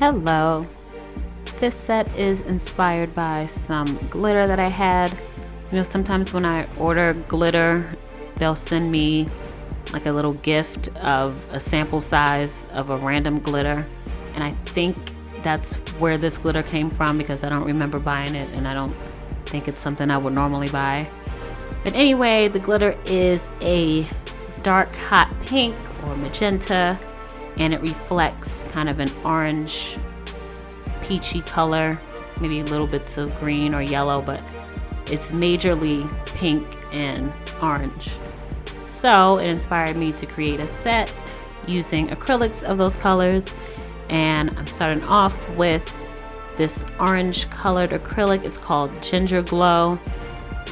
Hello. This set is inspired by some glitter that I had. You know, sometimes when I order glitter, they'll send me like a little gift of a sample size of a random glitter. And I think that's where this glitter came from because I don't remember buying it and I don't think it's something I would normally buy. But anyway, the glitter is a dark hot pink or magenta, and it reflects kind of an orange peachy color, maybe little bits of green or yellow, but it's majorly pink and orange. So it inspired me to create a set using acrylics of those colors, and I'm starting off with this orange colored acrylic. It's called Ginger Glow,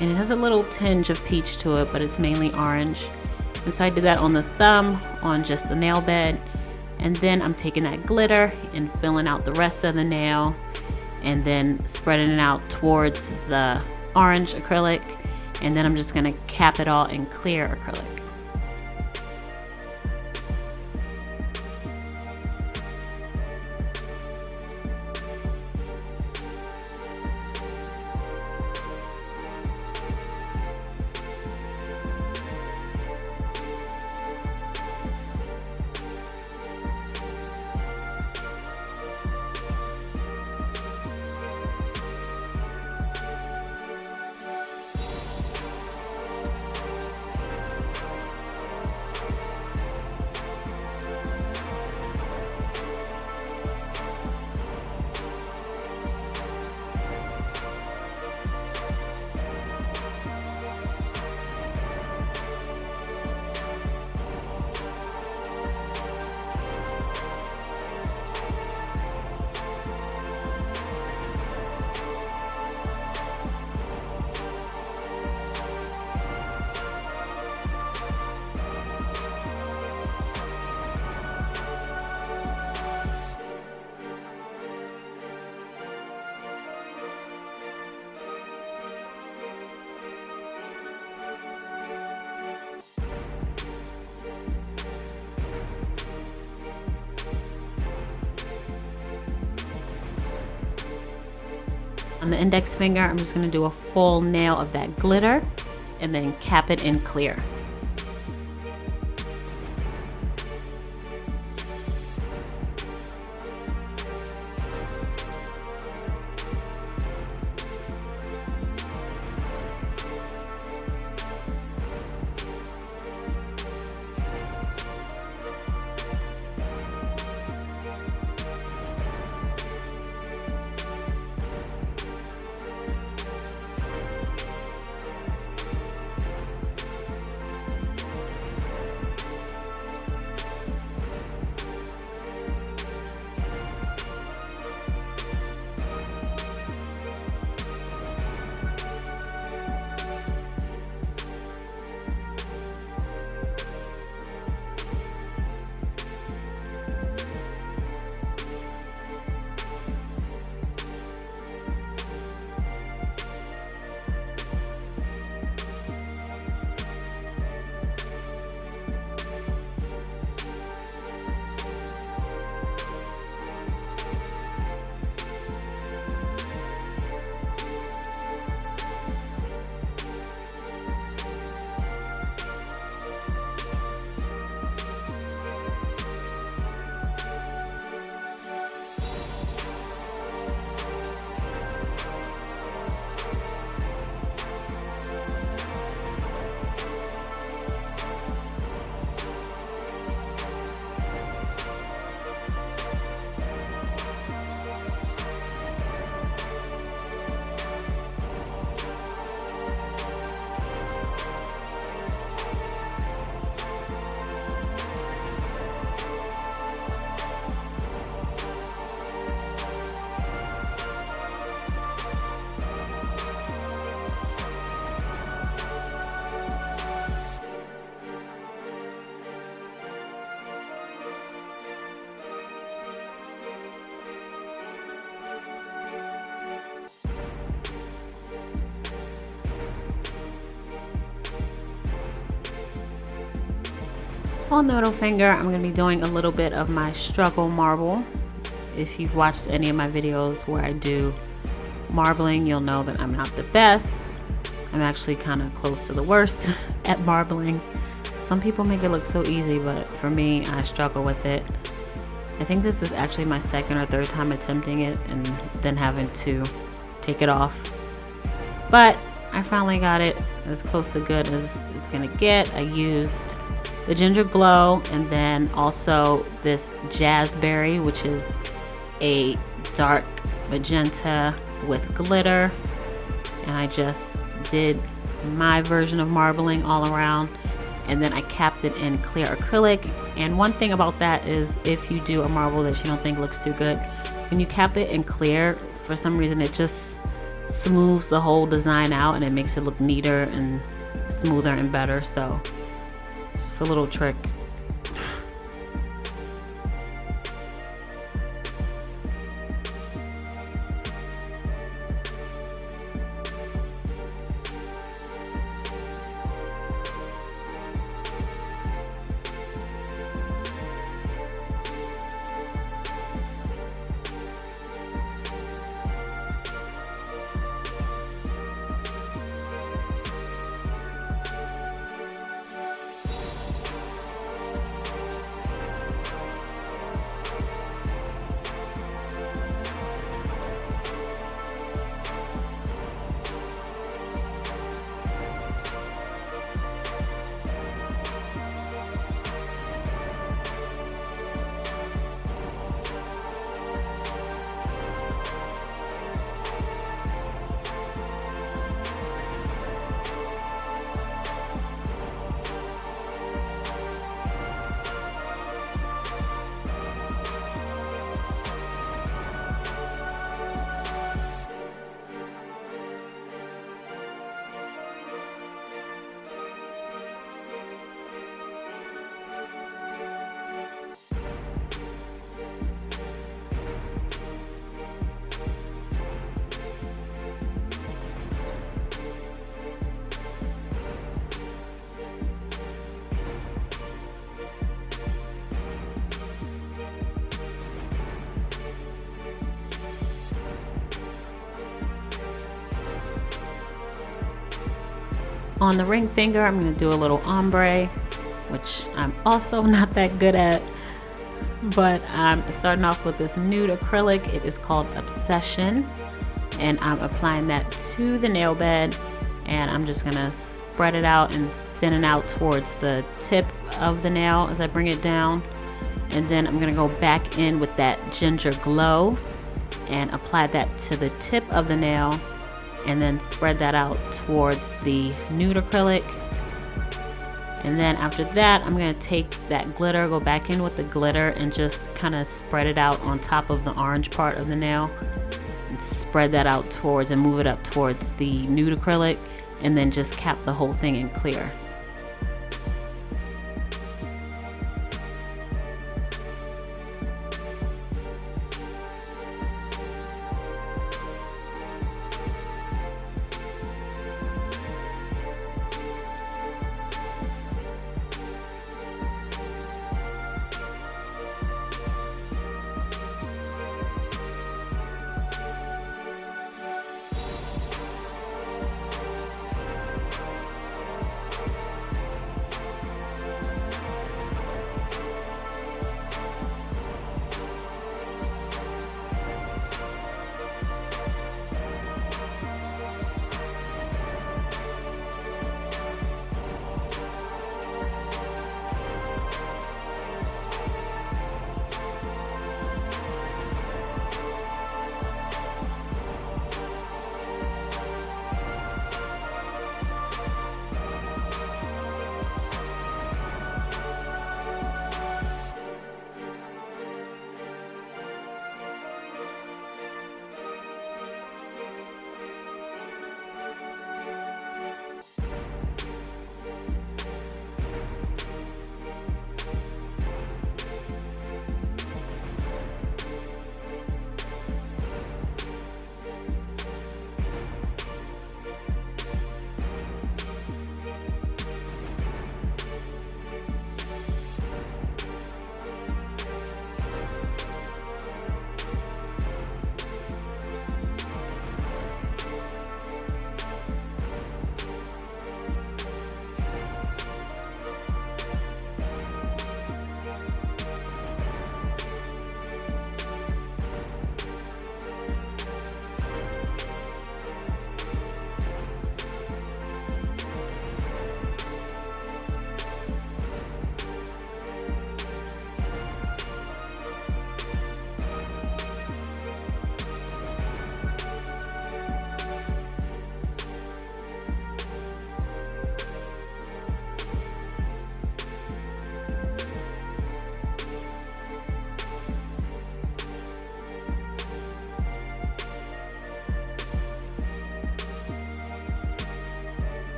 and it has a little tinge of peach to it, but it's mainly orange. And so I did that on the thumb on just the nail bed. And then I'm taking that glitter and filling out the rest of the nail and then spreading it out towards the orange acrylic. And then I'm just gonna cap it all in clear acrylic. On the index finger, I'm just going to do a full nail of that glitter and then cap it in clear. On the middle finger, I'm going to be doing a little bit of my struggle marble. if you've watched any of my videos where I do marbling, you'll know that I'm not the best. I'm actually kind of close to the worst at marbling. Some people make it look so easy, but for me, I struggle with it. I think this is actually my second or third time attempting it and then having to take it off. But I finally got it as close to good as it's gonna get. I used the Ginger Glow and then also this Jazzberry, which is a dark magenta with glitter. And I just did my version of marbling all around, and then I capped it in clear acrylic. And one thing about that is if you do a marble that you don't think looks too good, when you cap it in clear, for some reason it just smooths the whole design out and it makes it look neater and smoother and better. So it's just a little trick. On the ring finger, I'm going to do a little ombre, which I'm also not that good at, but I'm starting off with this nude acrylic. It is called Obsession, and I'm applying that to the nail bed, and I'm just going to spread it out and thin it out towards the tip of the nail as I bring it down. And then I'm going to go back in with that Ginger Glow and apply that to the tip of the nail, and then spread that out towards the nude acrylic. And then after that, I'm gonna take that glitter, go back in with the glitter and just kind of spread it out on top of the orange part of the nail, and spread that out towards and move it up towards the nude acrylic, and then just cap the whole thing in clear.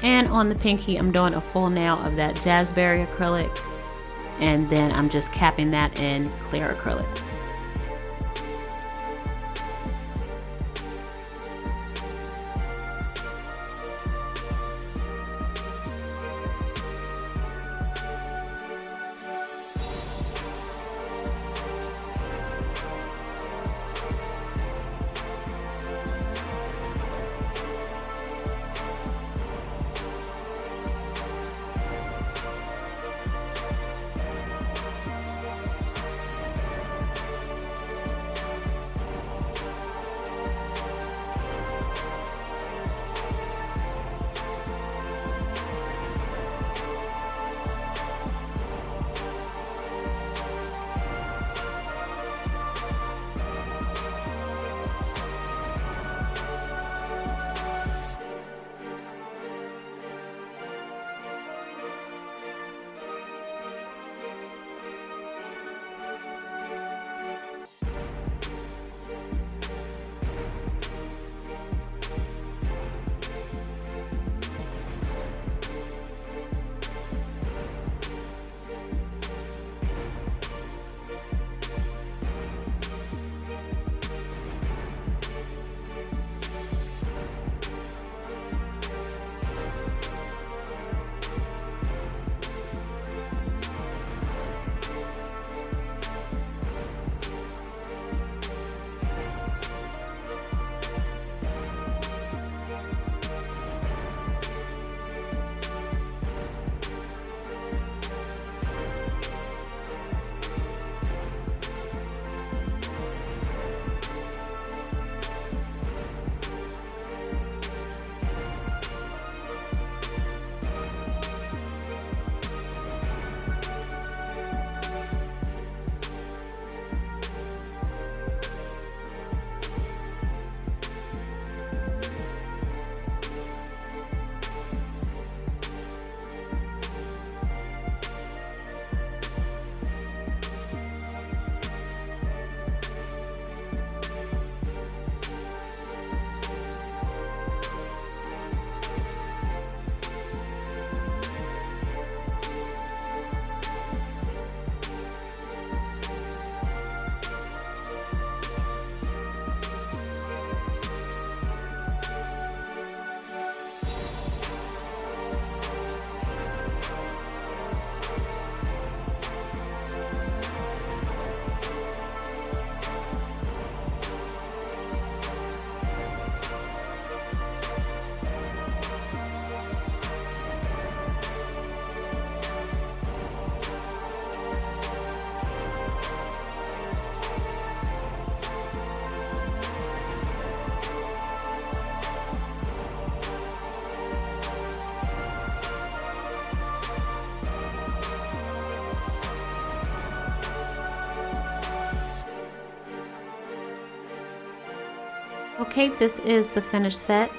And on the pinky, I'm doing a full nail of that Jazzberry acrylic, and then I'm just capping that in clear acrylic. Okay, this is the finished set.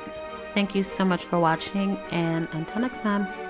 Thank you so much for watching, and until next time.